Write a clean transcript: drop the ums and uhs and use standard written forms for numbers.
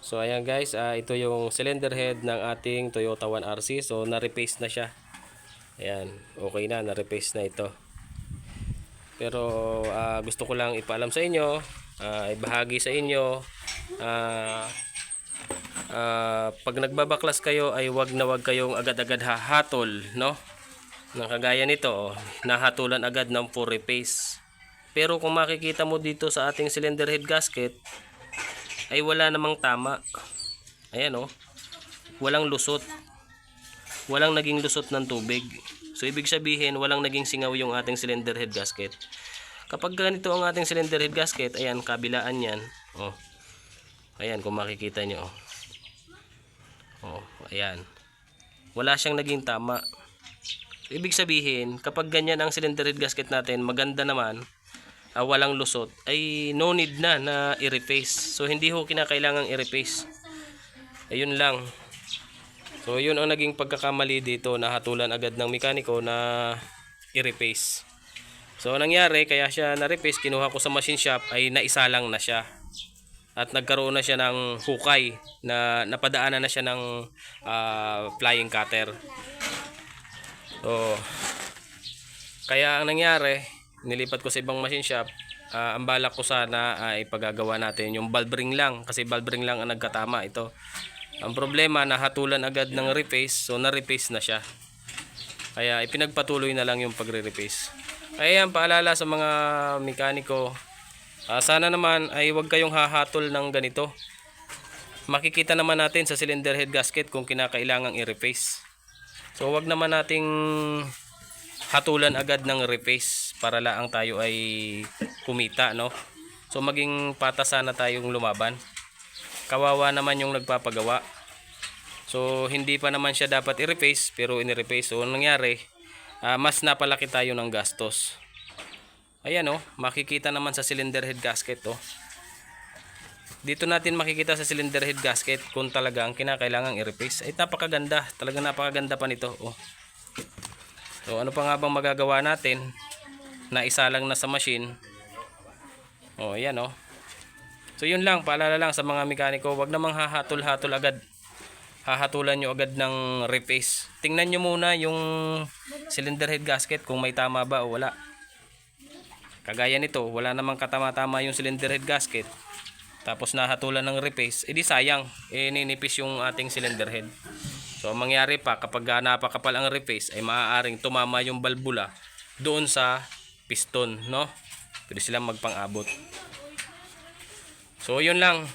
So ayan guys, ito yung cylinder head ng ating Toyota 1RC. So na-replace na siya. Ayan, okay na, na-replace na ito. Pero gusto ko lang ipaalam sa inyo, ibahagi sa inyo, pag nagbabaklas kayo ay wag na wag kayong agad-agad hahatol, no? Nang kagaya nito, nahatulan agad ng full replace. Pero kung makikita mo dito sa ating cylinder head gasket, ay wala namang tama. Ayan walang lusot. Walang naging lusot ng tubig. So ibig sabihin, walang naging singaw yung ating cylinder head gasket. Kapag ganito ang ating cylinder head gasket, ayan, kabilaan yan. Ayan, kung makikita nyo. Ayan. Wala siyang naging tama. Ibig sabihin, kapag ganyan ang cylinder head gasket natin, maganda naman, walang lusot, ay no need na i-replace. So hindi ho kinakailangang i-replace. Ayun lang. So yun ang naging pagkakamali dito, nahatulan agad ng mekaniko na i-replace. So nangyari, kaya siya na-replace, kinuha ko sa machine shop, ay naisalang na siya. At nagkaroon na siya ng hukay, na napadaanan na siya ng flying cutter. So kaya ang nangyari, nilipat ko sa ibang machine shop. Ang balak ko sana ay ipagagawa natin yung valve ring lang, kasi valve ring lang ang nagkatama ito. Ang problema, nahatulan agad ng replace, so na-replace na siya. Kaya ipinagpatuloy na lang yung pagre-replace. Kaya yan, paalala sa mga mekaniko, sana naman ay huwag kayong hahatol ng ganito. Makikita naman natin sa cylinder head gasket kung kinakailangang i-replace. So wag naman nating hatulan agad ng replace para lang tayo ay kumita, no? So maging patas sana tayong lumaban. Kawawa naman yung nagpapagawa. So hindi pa naman siya dapat i-replace, pero ini-replace. So nangyari, mas napalaki tayo ng gastos. Ayan makikita naman sa cylinder head gasket Dito natin makikita sa cylinder head gasket kung talaga ang kinakailangang i-replace. Ay napakaganda, talagang napakaganda pa nito. So ano pa nga bang magagawa natin? Naisalang na sa machine. Ayan So yun lang, paalala lang sa mga mekaniko, wag namang hahatol-hatol agad. Hahatulan nyo agad ng replace. Tingnan nyo muna yung cylinder head gasket kung may tama ba o wala. Kagaya nito, wala namang katama-tama yung cylinder head gasket. Tapos nahatulan ng replace, edi sayang, ninipis yung ating cylinder head. So mangyari pa, kapag napakapal ang replace, ay maaaring tumama yung balbula doon sa piston, no? Pwede silang magpang-abot. So yun lang.